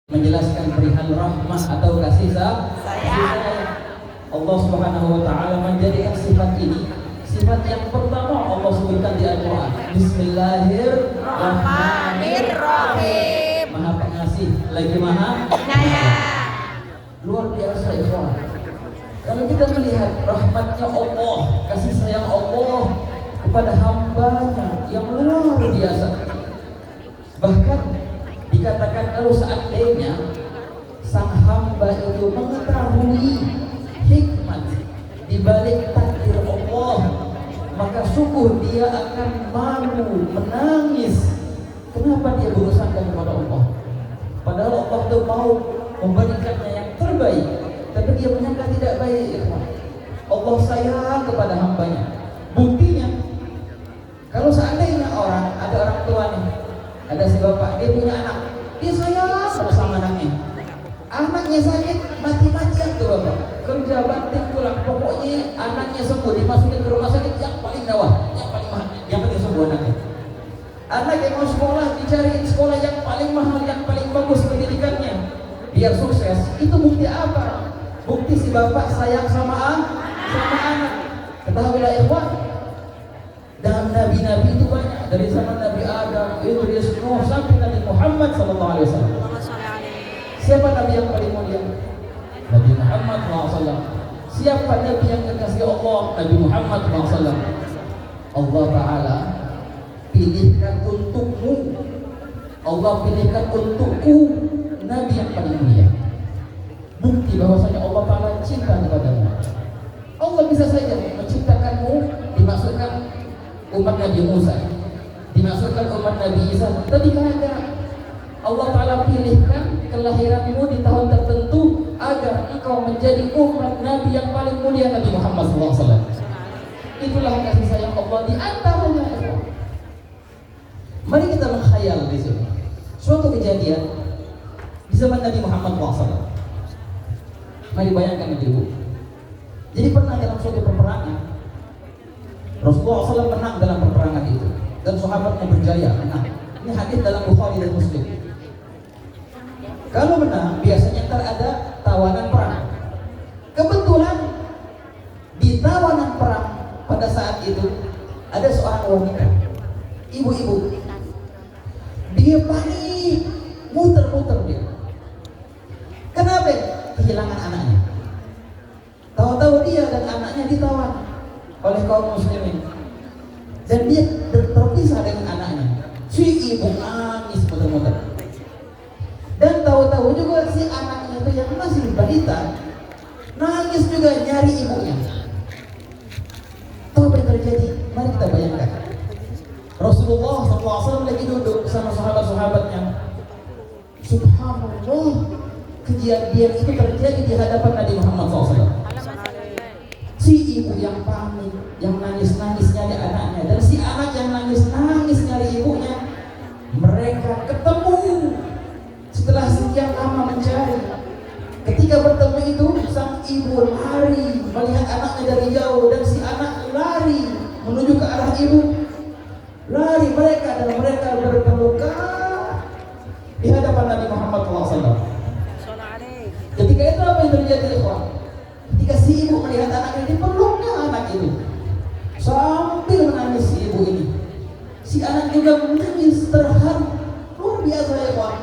menjelaskan perihal rahmah atau kasih sayang. Allah Subhanahu wa taala menjadikan sifat ini sifat yang pertama Allah sebutkan di Al-Qur'an. Bismillahirrahmanirrahim. Maha pengasih lagi maha penyayang. Luar biasa ikhwan. Kalau kita melihat rahmatnya Allah, kasih sayang Allah kepada hambanya yang luar biasa. Bahkan dikatakan kalau seandainya sang hamba itu mengetahui hikmat di balik takdir Allah, maka sungguh dia akan malu, menangis. Kenapa dia berusaha kepada Allah? Padahal Allah itu mau memberikannya yang terbaik, tapi dia menyangka tidak baik. Allah sayang kepada hambanya. Buktinya, kalau seandainya ada orang tuanya, ada si bapak, dia punya anak, dia sayang sama anaknya. Anaknya sakit, mati-matian tuh bapak, kerja banting tulang, pokoknya anaknya sembuh, dimasukin ke rumah sakit yang paling mewah, yang paling mahal, yang penting sembuh anaknya. Anak yang mau sekolah, dicariin sekolah yang paling mahal, yang paling bagus pendidikannya, biar sukses. Itu bukti apa? Bukti si bapak sayang sama anak. Ketahuilah ikhwan, dan nabi-nabi itu banyak, dari zaman Nabi Adam, Idris, Nuh sampai Nabi Muhammad SAW. Siapa nabi yang paling mulia? Nabi Muhammad SAW. Siapa nabi yang dikasihi Allah? Nabi Muhammad SAW. Allah Ta'ala pilihkan untukmu, Allah pilihkan untukku nabi yang paling mulia. Bukti bahwasanya Allah Ta'ala cinta kepadamu. Allah bisa saja menciptakanmu, dimasukkan umat Nabi Musa, dimasukkan umat Nabi Isa, tapi karena Allah Ta'ala pilihkan kelahiranmu di tahun tertentu agar engkau menjadi umat Nabi yang paling mulia, Nabi Muhammad SAW. Itulah kasih sayang Allah di antaranya. Mari kita menghayal di sini suatu kejadian di zaman Nabi Muhammad SAW. Mari bayangkan ibu. Jadi pernah dalam suatu peperangan, Rasulullah SAW menang dalam peperangan itu, dan sahabatnya berjaya menang. Ini hadis dalam Bukhari dan Muslim. Kalau menang, biasanya ntar ada tawanan perang. Kebetulan di tawanan perang pada saat itu ada seorang wanita, ibu-ibu. Dia panik, muter-muter dia. Kenapa? Kehilangan anaknya. Tahu-tahu dia dan anaknya ditawan oleh kaum muslimin, dan dia terpisah dengan anaknya. Si ibu nangis muter-muter, dan tahu-tahu juga si anaknya itu yang masih balita nangis juga nyari ibunya. Tahu apa yang terjadi? Mari kita bayangkan. Rasulullah SAW lagi duduk sama sahabat-sahabatnya. Subhanallah, kejadian itu terjadi di hadapan Nabi Muhammad SAW. Si ibu yang panik, yang nangis-nangis nyari anaknya, dan si anak yang nangis-nangis nyari ibunya. Mereka ketemu setelah sekian lama mencari. Ketika bertemu itu, sang ibu lari melihat anaknya dari jauh, dan si anak lari menuju ke arah ibu. Lari mereka, dan mereka berpelukan di hadapan Nabi Muhammad SAW. Ketika itu apa yang terjadi, ikhwan? Ketika si ibu melihat anaknya, dipeluknya anak itu sambil menangis si ibu ini. Si anak juga menangis terharu. Luar biasa ya kawan.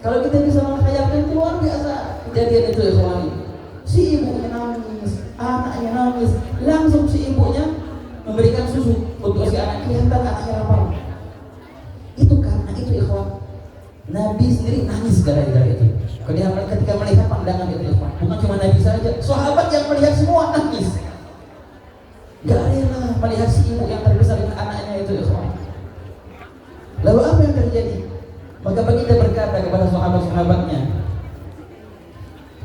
Kalau kita bisa menghayalkan itu luar biasa kejadian itu ya kawan. Si ibunya nangis, anaknya nangis. Langsung si ibunya memberikan susu untuk si anak. Kelihatan anaknya lapar. Itu karena itu ya kawan, Nabi sendiri nangis gara-gara itu. Ketika melihat pandangan itu, bukan cuma Nabi saja, sahabat yang melihat semua nangis. Gak rela melihat si ibu yang terpisah dengan anaknya itu. Lalu apa yang terjadi? Maka baginda berkata kepada sahabat-sahabatnya,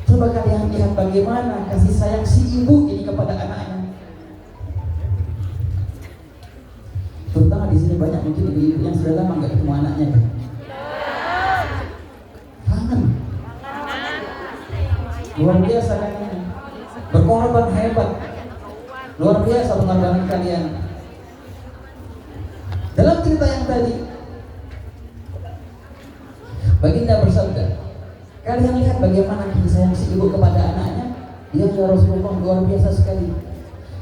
coba kalian lihat bagaimana kasih sayang si ibu ini kepada anaknya. Terutama di sini banyak mungkin ibu-ibu yang sudah lama nggak ketemu anaknya kan? Kangen. Luar biasa kan? Berkorban hebat. Luar biasa pengorbanan kalian. Dalam cerita yang tadi, baginda bersabda, Kalian lihat bagaimana kasih sayang si ibu kepada anaknya. Ya Rasulullah, luar biasa sekali.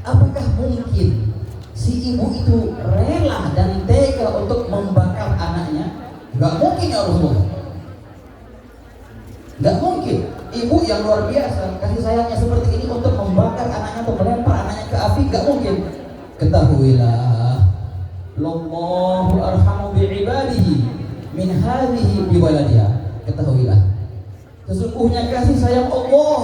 Apakah mungkin si ibu itu rela dan tega untuk membakar anaknya? Gak mungkin ya Rasulullah. Gak mungkin. Ibu yang luar biasa kasih sayangnya seperti ini untuk membakar anaknya atau melempar anaknya ke api, gak mungkin. Ketahuilah, Allahu arhamu bi'ibadihi min hadhihi biwaladiha. Ketahuilah, sesungguhnya kasih sayang Allah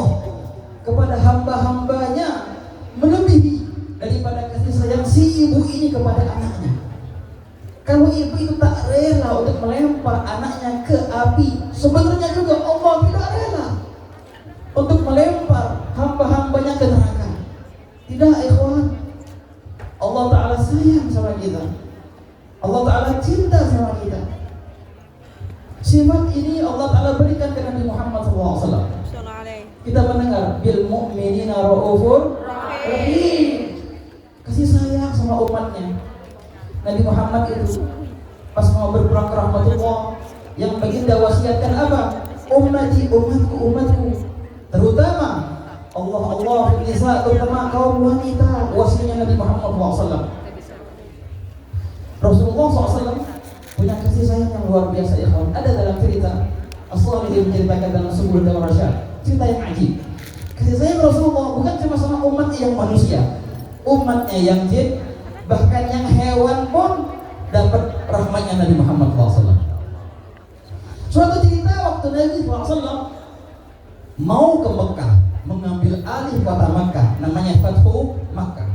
kepada hamba-hambanya melebihi daripada kasih sayang si ibu ini kepada anaknya. Kalau ibu itu tak rela untuk melempar anaknya ke api, sebenarnya juga Allah tidak rela untuk melempar hamba-hambanya ke neraka. Tidak, ikhwan. Allah Ta'ala sayang sama kita. Allah Ta'ala cinta sama kita. Sifat ini Allah Ta'ala berikan ke Nabi Muhammad SAW. Kita mendengar bil mu'minina ra'ufur rahim. Kasih sayang sama umatnya. Nabi Muhammad itu pas mau berperang ke rahmatullah, yang baginda wasiatkan apa? Ummati, umatku, umatku. Terutama Allah nisa, terutama kaum wanita. Wasiatnya Nabi Muhammad SAW. Rasulullah SAW punya kasih sayang yang luar biasa, ya kawan. Ada dalam cerita As-Salihin menceritakan dalam Subul Dawar Rasyad, cerita yang ajib. Kasih sayang Rasulullah bukan cuma sama umat yang manusia, umatnya yang jin, bahkan yang hewan pun dapat rahmatnya Nabi Muhammad SAW. Suatu cerita waktu Nabi SAW mau ke Mekah, mengambil alih kota Mekah, namanya Fathu Mekah.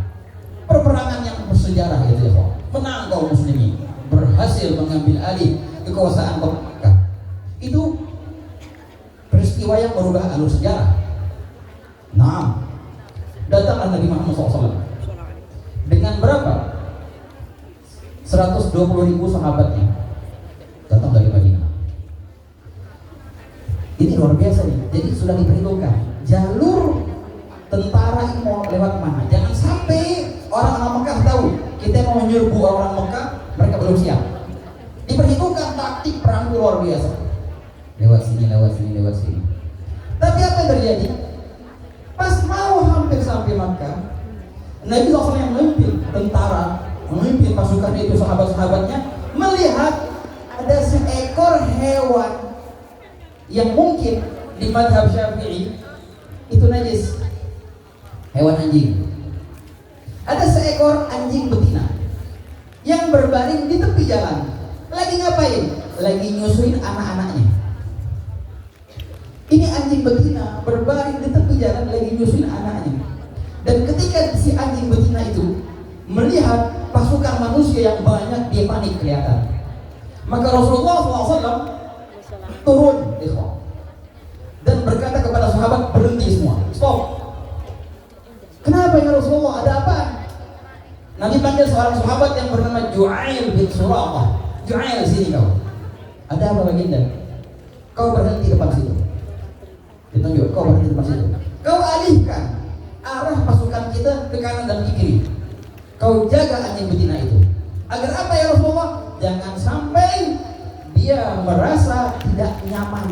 Perperangan yang bersejarah itu, ya, menang kaum muslimin, berhasil mengambil alih kekuasaan kota Mekah. Itu peristiwa yang merubah alur sejarah. Nah, datanglah Nabi Muhammad SAW dengan berapa? 120.000 sahabatnya datang dari Madinah. Ini luar biasa nih. Jadi sudah diperhitungkan jalur tentara ini mau lewat mana. Jangan sampai orang-orang Mekah tahu kita mau menyerbu orang Mekah, mereka belum siap. Diperhitungkan taktik perang luar biasa. Lewat sini, lewat sini, lewat sini. Tapi apa yang terjadi? Pas mau hampir sampai Mekah, Nabi SAW yang memimpin tentara, memimpin pasukan itu, sahabat-sahabatnya melihat ada seekor hewan yang mungkin di madhab Syafi'i itu najis, hewan anjing. Ada seekor anjing betina yang berbaring di tepi jalan. Lagi ngapain? Lagi nyusuin anak-anaknya. Ini anjing betina berbaring di tepi jalan lagi nyusuin anaknya. Dan ketika si anjing betina itu melihat pasukan manusia yang banyak, dia panik kelihatan. Maka Rasulullah SAW turun dan berkata kepada sahabat, berhenti semua, stop. Kenapa ya Rasulullah, ada apa? Nabi panggil seorang sahabat yang bernama Ju'ail bin Suraqah. Ju'ail, sini kau. Ada apa baginda? Kau berhenti depan situ. Ditunjuk, kau berhenti depan situ. Kau alihkan arah pasukan kita ke kanan dan ke kiri. Kau jaga anjing betina itu. Agar apa ya Rasulullah? Jangan sampai dia merasa tidak nyaman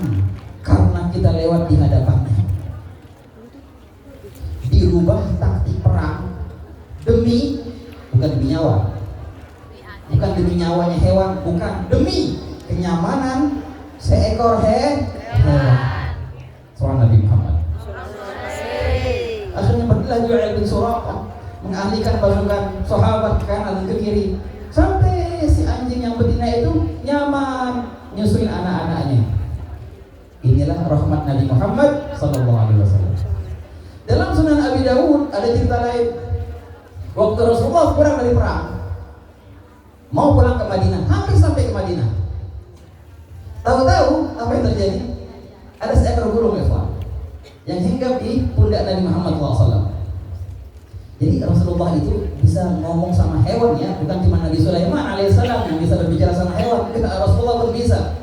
karena kita lewat di hadapannya. Dirubah taktik perang demi, bukan demi nyawa, bukan demi nyawanya hewan, bukan, demi kenyamanan seekor hewan. Soal Nabi Muhammad. Akhirnya pergilah Ju'ail bin Suraqah mengalihkan pasukan sahabat ke kanan dan ke kiri, sampai si anjing yang betina itu nyaman nyusuin anak-anaknya. Inilah rahmat Nabi Muhammad SAW. Dalam Sunan Abi Dawud ada cerita lain. Waktu Rasulullah pulang dari perang, mau pulang ke Madinah, hampir sampai ke Madinah. Tahu-tahu apa yang terjadi? Ada seekor burung yang hinggap di pundak Nabi Muhammad SAW. Jadi Rasulullah itu bisa ngomong sama hewan, ya, bukan cuma Nabi Sulaiman alaihissalam yang bisa berbicara sama hewan. Rasulullah pun bisa.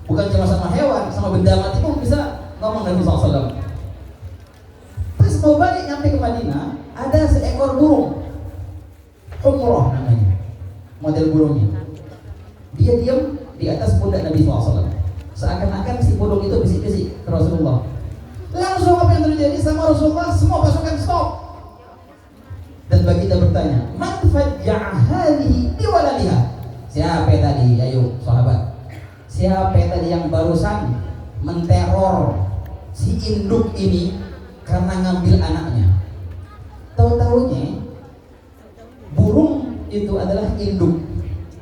Bukan cuma sama hewan, sama benda mati pun bisa ngomong Nabi SAW. Pas mau balik nyampe ke Madinah, ada seekor burung, Humrah namanya, model burungnya. Dia diam di atas pundak Nabi SAW. Seakan-akan si burung itu bisik-bisik, Rasulullah. Langsung apa yang terjadi sama Rasulullah? Semua pasukan stop. Dan Baginda bertanya, man fajja'a hadhihi biwaladiha? Siapa tadi? Ayo sahabat. Siapa tadi yang barusan menteror si induk ini karena ngambil anaknya? Tahu-tahunya burung itu adalah induk,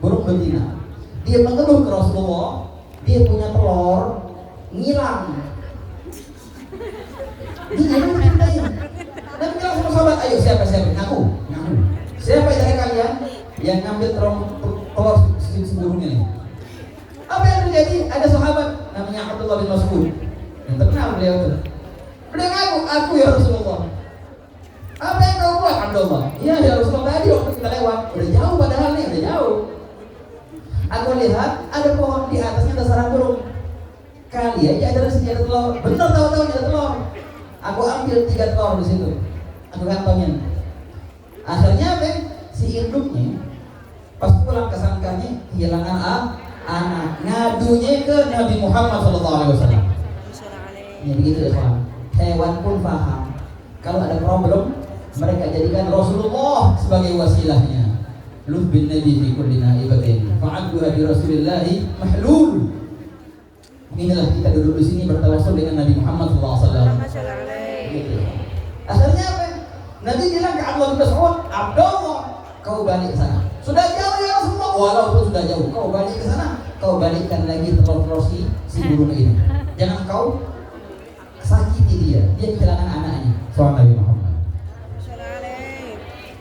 burung betina. Dia mengeluh ke Rasulullah, dia punya telur ngilang. Dia ngilang ceritanya. Nabi bilang sama sahabat, ayo siapa ngaku. Siapa dari kalian yang ngambil telur si burung ini? Apa yang terjadi? Ada sahabat namanya Abdullah bin Mas'ud. Yang terkenal beliau itu. Beliau ngaku, aku ya Rasulullah. Apa yang kau buat Abdullah? Iya ya Rasulullah, tadi waktu kita lewat, udah jauh padahal nih, udah jauh. Aku lihat ada pohon di atasnya ada sarang burung. Kali aja ada senjata telur. Bener tahu-tahu ada telur. Aku ambil 3 telur di situ. Aku kantongin. Akhirnya apa? Si induknya pas pulang kesangkanya kehilangan anak. Ngadunya ke Nabi Muhammad SAW. Ya begitu ya kawan. Hewan pun paham. Kalau ada problem, mereka jadikan Rasulullah sebagai wasilahnya. Luh bin Nabi fi kulli naibatin. Fa'adduha bi Rasulillahi mahlul. Inilah kita duduk di sini bertawassul dengan Nabi Muhammad SAW. Gitu. Akhirnya apa? Nabi bilang ke Abdullah bin Mas'ud, Abdullah, kau balik ke sana. Sudah jauh ya Rasulullah. Walaupun sudah jauh, kau balik ke sana. Kau balikkan lagi telur-telur si burung ini. Jangan kau sakiti dia kehilangan anaknya. Soal Nabi Muhammad.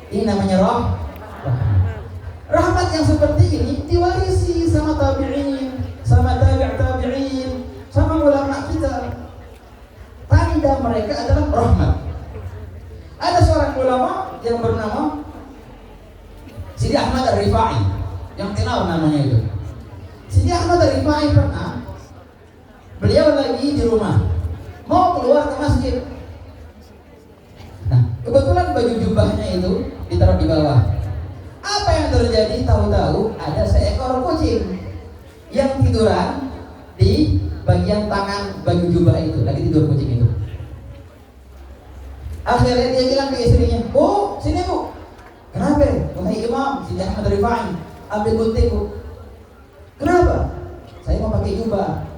Ini namanya rahmat yang seperti ini diwarisi sama tabi'in, sama tabi'in, sama ulama kita. Tanda mereka adalah rahmat. Ada seorang ulama yang bernama Sidi Ahmad Ar-Rifai, yang kenal namanya itu. Sidi Ahmad Ar-Rifai pernah, beliau lagi di rumah mau keluar ke masjid. Nah, kebetulan baju jubahnya itu ditaruh di bawah. Apa yang terjadi? Tahu-tahu ada seekor kucing yang tiduran di bagian tangan baju jubah itu, lagi tidur kucing itu. Akhirnya dia bilang ke istrinya, Bu, sini Bu. Kenapa? Wahai Imam, Sidi Ahmad Rifai, ambil gunting Bu. Kenapa? Saya mau pakai jubah,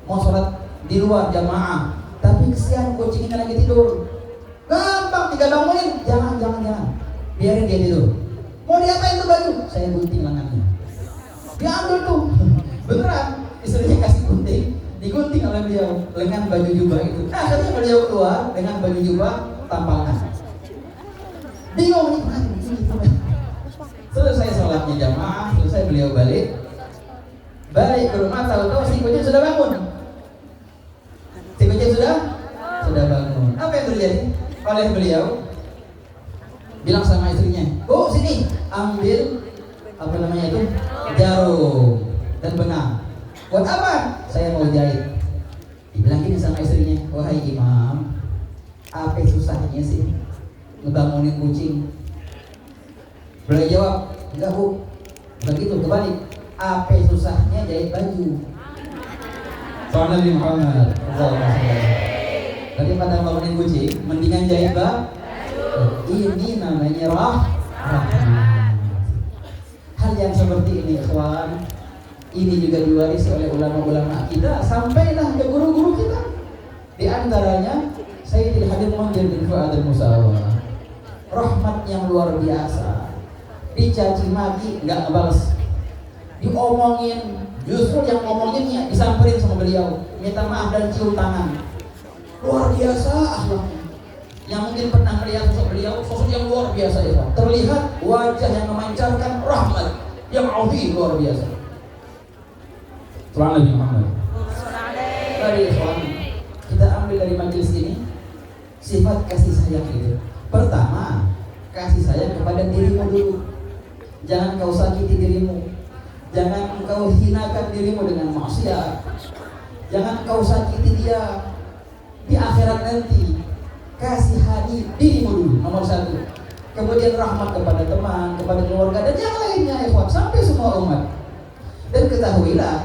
mau sholat di luar jamaah, tapi kesian kucing ini lagi tidur. Gampang, 3 bangunin. Jangan. Biarin dia tidur. Mau diapain tuh baju? Saya gunting lengannya. Dia ambil tuh. Beneran, istrinya kasih gunting, digunting oleh beliau lengan baju jubah itu. Akhirnya beliau keluar dengan baju jubah tampangan. Bingung nih, selesai sholatnya jamaah, selesai beliau balik ke rumah, tahu-tahu si kucing sudah bangun. Si kucing sudah bangun. Apa yang terjadi? Oleh beliau bilang sama istrinya, Bu, sini ambil apa namanya itu, jarum dan benang. Buat apa? Saya mau jahit. Dibilang gini sama istrinya, wahai Imam, apa susahnya sih ngebangunin kucing? Beliau jawab, enggak Bu, begitu kebalik. Apa susahnya jahit baju? Soalnya Nabi Muhammad daripada bangunin kucing, mendingan jahit baju. Ini namanya rahmat. Hal yang seperti ini, ikhwan, ini juga diwarisi oleh ulama-ulama kita sampailah ke guru-guru kita. Di antaranya Sayyidil Habib Munzir bin Fuad al-Musawwar. Rahmat yang luar biasa. Dicaci maki enggak ngebales. Diomongin, justru yang ngomonginnya disamperin sama beliau, minta maaf dan cium tangan. Luar biasa akhlaknya. Yang mungkin pernah melihat sosok beliau, sosok yang luar biasa ya. Terlihat wajah yang memancarkan rahmat yang azim, luar biasa. Sallallahu alaihi Muhammad. Tadi kita ambil dari majelis ini sifat kasih sayang itu. Pertama, kasih sayang kepada dirimu dulu. Jangan kau sakiti dirimu. Jangan kau hinakan dirimu dengan maksiat. Jangan kau sakiti dia di akhirat nanti. Kasihani dirimu dulu, nomor 1. Kemudian rahmat kepada teman, kepada keluarga, dan yang lainnya, ikhwan, sampai semua umat. Dan ketahuilah,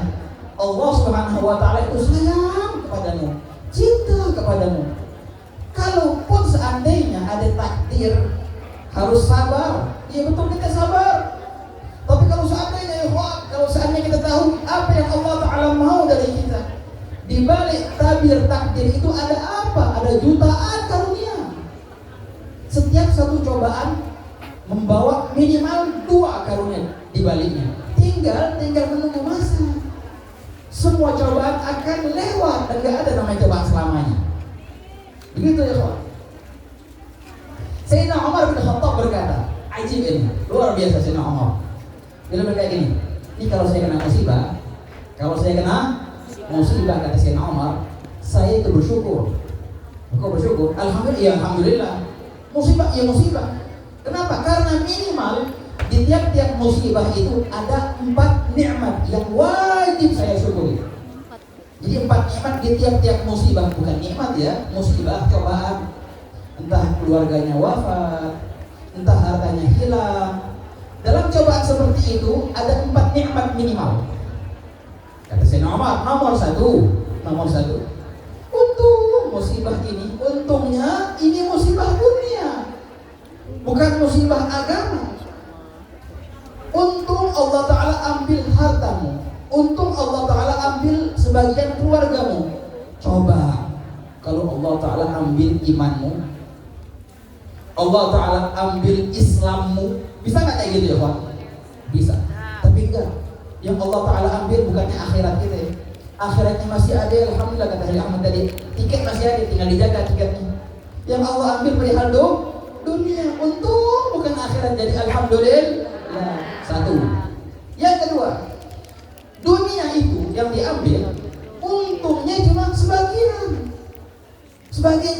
Allah Subhanahu wa Ta'ala itu sayang kepadamu. Cinta kepadamu. Kalaupun seandainya ada takdir harus sabar, ya betul kita sabar. Tapi kalau seandainya kita tahu apa yang Allah Ta'ala mau dari kita, di balik tabir takdir itu ada apa? Ada jutaan karunia. Setiap satu cobaan membawa minimal 2 karunia di baliknya. Tinggal menunggu masa. Semua cobaan akan lewat dan gak ada namanya cobaan selamanya. Begitu ya kawan. Sayyidina Umar bin Khattab berkata, ajib ini, luar biasa Sayyidina Umar. Dia berkata gini, ini kalau saya kena musibah kata Sayyidina Umar, saya itu bersyukur. Engkau bersyukur? Alhamdulillah. Musibah ya musibah. Kenapa? Karena minimal di tiap-tiap musibah itu ada 4 nikmat yang wajib saya syukuri. Jadi 4 nikmat di tiap-tiap musibah, bukan nikmat ya, musibah, cobaan. Entah keluarganya wafat, entah hartanya hilang. Dalam cobaan seperti itu ada 4 nikmat minimal. Kata Sayyidina Umar, nomor satu. Untung musibah ini, untungnya ini musibah dunia, bukan musibah agama. Untung Allah Ta'ala ambil hartamu, untung Allah Ta'ala ambil sebagian keluargamu. Coba kalau Allah Ta'ala ambil imanmu, Allah Ta'ala ambil Islammu, bisa nggak kayak gitu ya Pak? Bisa. Tapi enggak. Yang Allah Ta'ala ambil bukannya akhirat kita ya. Akhiratnya masih ada, alhamdulillah kata Syekh Ahmad tadi. Tiket masih ada, tinggal dijaga tiketnya. Yang Allah ambil perihal dunia. Untung bukan akhirat, jadi alhamdulillah. Satu. Yang kedua, dunia itu yang diambil, untungnya cuma sebagian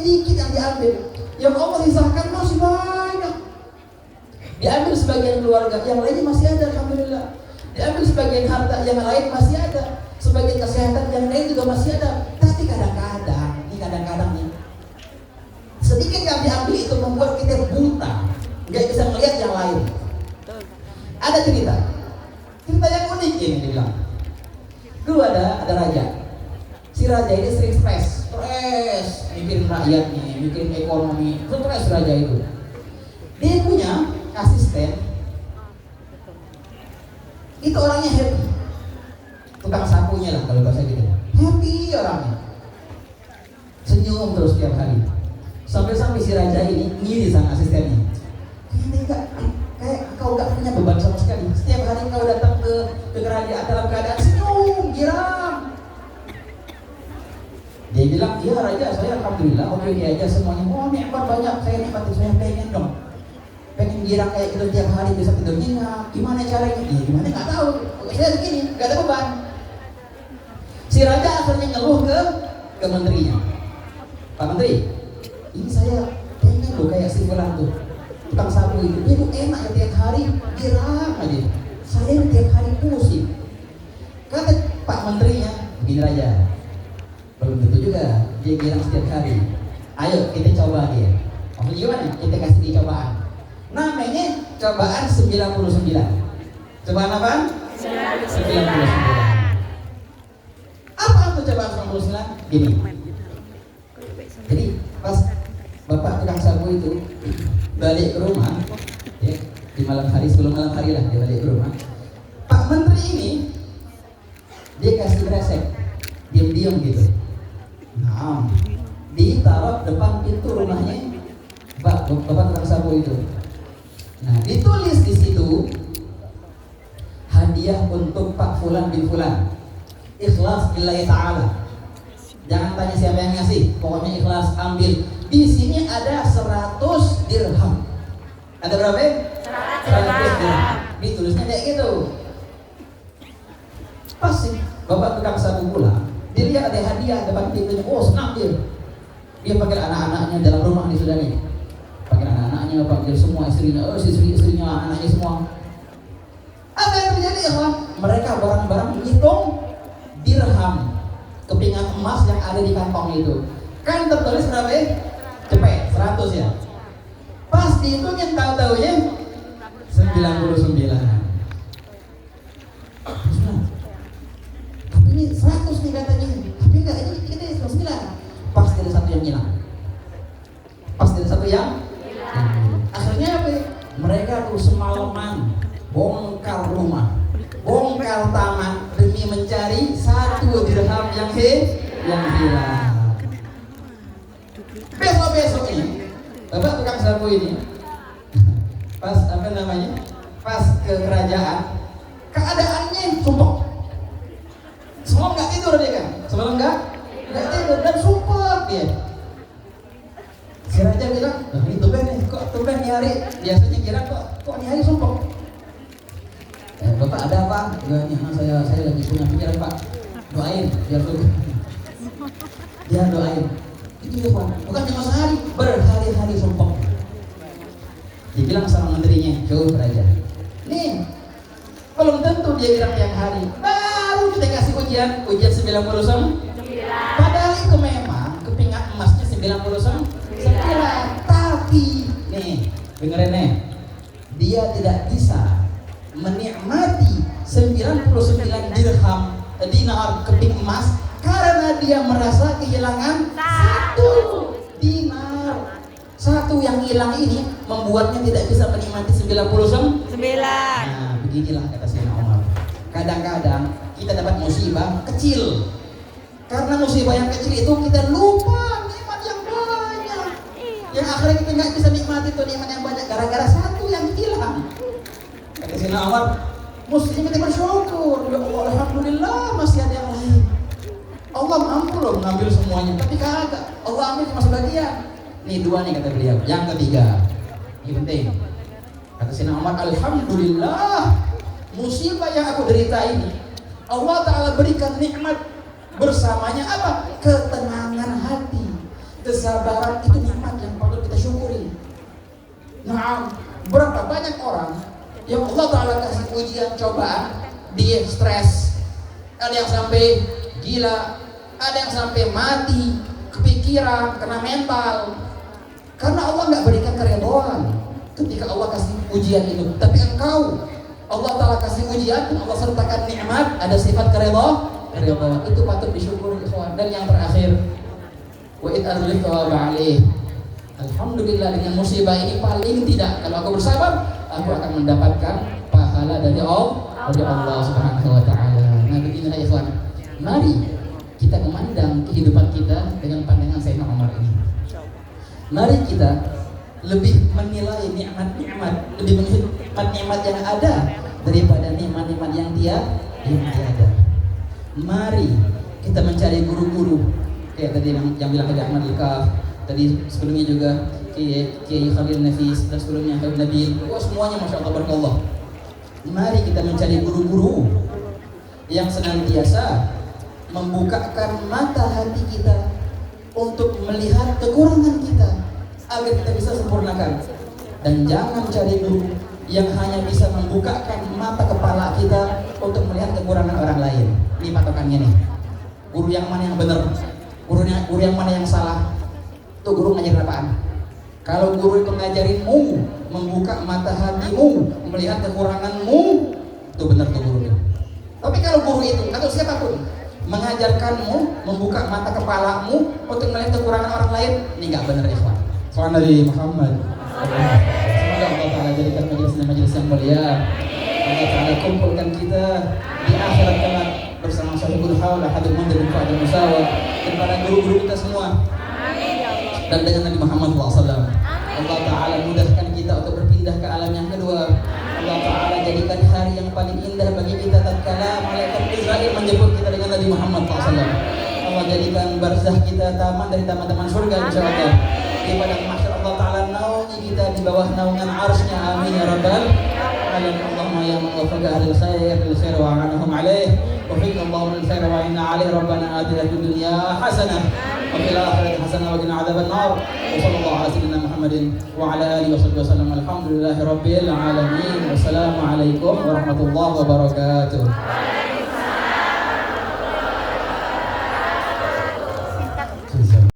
dikit yang diambil. Yang Allah hisahkan masih banyak. Diambil sebagian keluarga, yang lainnya masih ada, alhamdulillah. Diambil sebagian harta, yang lain masih ada. Sebagian kesehatan, yang lain juga masih ada. Tapi kadang-kadang nih, sedikit yang diambil itu membuat kita buta, nggak bisa melihat yang lain. Ada cerita yang unik ini dibilang. Dulu ada raja. Si raja ini sering stres, mikirin rakyatnya, mikirin ekonomi, stres raja itu. Dia punya asisten, itu orangnya happy, tukang sapunya lah kalau bahasa gitu. Happy orangnya, senyum terus tiap hari. Sampai si raja ini ngiri sama asistennya. Kayak kau gak punya beban sama sekali. Setiap hari kau datang ke kerajaan dalam keadaan senyum, girang. Dia bilang, iya raja, saya alhamdulillah oke aja semuanya. Oh nikmat banyak, saya nikmatin, saya pengen dong. Pengen girang kayak gitu tiap hari bisa tidur nyenyak. Gimana caranya? Ya gimana nggak tahu. Saya begini, nggak ada beban. Si raja akhirnya ngeluh ke menterinya. Pak Menteri, ini saya pengen loh kayak si fulan tuh, tukang sapu itu. Dia tuh enak ya tiap hari girang aja. Saya tiap hari pusing. Kata Pak Menterinya, begini raja, belum tentu juga dia girang setiap hari. Ayo kita coba dia. Maksudnya gimana? Kita kasih dia cobaan. Namanya cobaan 99. Cobaan apa? 99. Apa itu cobaan 99? Gini. Jadi pas bapak tukang sapu itu balik ke rumah, ya, di malam hari, sebelum malam hari lah dia balik ke rumah. Pak Menteri ini dia kasih resep diam-diam gitu. Nah, ditaruh depan pintu rumahnya bapak tukang sapu itu. Nah, ditulis di situ hadiah untuk Pak Fulan bin Fulan. Ikhlas lillahi ta'ala. Jangan tanya siapa yang ngasih, pokoknya ikhlas ambil. Di sini ada 100 dirham. Ada berapa? 100 dirham. Ditulisnya kayak gitu. Pas sih bapak tukang sapu pulang, dia lihat ada hadiah depan pintunya. Oh senang dia. Dia panggil anak-anaknya dalam rumah nih sudah nih. Panggil anak-anaknya, panggil semua istrinya, istrinya, anaknya semua. Apa yang terjadi ya kawan? Mereka barang-barang menghitung dirham, kepingan emas yang ada di kantong itu. Kan tertulis berapa ya? Cepet, 100 ya. Pas dihitungin tahu-tahunya 99. Tapi ini 100 nih katanya. Tapi enggak, ini kita 99. pasti ada satu yang hilang. Pasti ada satu yang hilang. Akhirnya apa? Mereka tuh semalaman bongkar rumah, bongkar taman demi mencari 1 dirham yang hilang. Besok ini, bapak tukang sapu ini, pas pas ke kerajaan, keadaannya sumpah. Semalam nggak tidur dia kan, semalam nggak tidur dan sumpah dia. Si raja bilang, ini tumben nih, kok tumben nih hari? Biasanya kira kok nih hari sumpah. Bapak ada apa? Ya, saya lagi punya pikiran Pak. Doain biar suruh. Dia doain. Itu ya Pak, bukan cuma sehari, berhari-hari sumpah. Dibilang sama menterinya, jauh raja. Nih, belum tentu dia bilang tiap hari. Baru kita kasih ujian 99. Padahal itu memang kepingat emasnya 99. Tapi nih, dengerin nih. Dia tidak bisa menikmati 99 dirham dinar keping emas karena dia merasa kehilangan 1 dinar. 1 yang hilang ini membuatnya tidak bisa menikmati 99. Nah, beginilah kata Sayyidina Umar. Kadang-kadang kita dapat musibah kecil. Karena musibah yang kecil itu kita lupa nikmat yang banyak. Yang akhirnya kita nggak bisa nikmati itu nikmat yang banyak gara-gara 1 yang hilang. Kata Sayyidina Umar, mesti kita bersyukur. Ya Allah, alhamdulillah masih ada yang lain. Allah mampu loh mengambil semuanya, tapi kagak. Allah ambil cuma sebagian. Nih 2 nih kata beliau. Yang ketiga, ini penting. Kata Sayyidina Umar, alhamdulillah musibah yang aku derita ini Allah Ta'ala berikan nikmat bersamanya apa? Ketenangan hati, kesabaran. Itu nikmat yang patut kita syukuri. Nah, berapa banyak orang yang Allah Ta'ala kasih ujian, cobaan, dia stres, ada yang sampai gila, ada yang sampai mati, kepikiran, kena mental, karena Allah nggak berikan keridhaan ketika Allah kasih ujian itu. Tapi engkau, Allah Ta'ala kasih ujian, Allah sertakan nikmat, ada sifat keridhaan, itu patut disyukuri ikhwan. Dan yang terakhir, wa id'arlif wa ba'alih, alhamdulillah dengan musibah ini paling tidak kalau aku bersabar, aku akan mendapatkan pahala dari Allah Subhanahu wa Ta'ala. Nah, beginilah ikhwan. Mari kita memandang kehidupan kita dengan pandangan Sayyidina Umar ini. Mari kita lebih menilai nikmat-nikmat, lebih menikmat nikmat yang ada daripada nikmat-nikmat yang tiada. Mari kita mencari guru-guru kayak tadi yang bilang Haji Ahmad Al-Kaf, tadi sebelumnya juga Kiai Khalil Nafis, dan sebelumnya Habib Nabil. Semuanya Masya Allah barakallah. Mari kita mencari guru-guru yang senantiasa membukakan mata hati kita untuk melihat kekurangan kita agar kita bisa sempurnakan. Dan jangan cari guru yang hanya bisa membukakan mata kepala kita untuk melihat kekurangan orang lain. Ini patokannya nih. Guru yang mana yang benar? Guru yang mana yang salah? Itu guru ngajarin apaan? Kalau guru itu ngajarinmu, membuka mata hatimu, melihat kekuranganmu, itu benar tuh guru. Tapi kalau guru itu atau siapapun mengajarkanmu, membuka mata kepalamu untuk melihat kekurangan orang lain, ini nggak benar ikhwan. Soal Nabi Muhammad. Semoga Allah Ta'ala jadikan majelis yang mulia. Allah Ta'ala kumpulkan kita di akhirat kelak bersama sahibul haul, hadul mandir, fa'adul musawah, dan para guru-guru kita semua. Dan dengan Nabi Muhammad SAW. Allah Ta'ala mudahkan kita untuk berpindah ke alam yang kedua. Allah Ta'ala jadikan hari yang paling indah bagi kita tatkala malaikat Israel menjemput kita dengan Nabi Muhammad SAW. Allah jadikan barzah kita taman dari taman-taman surga insyaallah. Di padang mahsyar Allah Ta'ala naungi kita di bawah naungan arsy-Nya, amin ya rabbal alamin. Allahumma ya man wafaqa ahlil khair wa a'anahum alaih wa fiqna Allahumma lil khair wa inna alaih rabbana atina fid dunya hasanah wa fil akhirati hasanah wa qina adzabannar. Wa sallallahu ala sayyidina Muhammadin wa ala alihi wa sahbihi wasallam. Alhamdulillahi rabbil alamin. Wassalamu alaikum warahmatullahi wabarakatuh.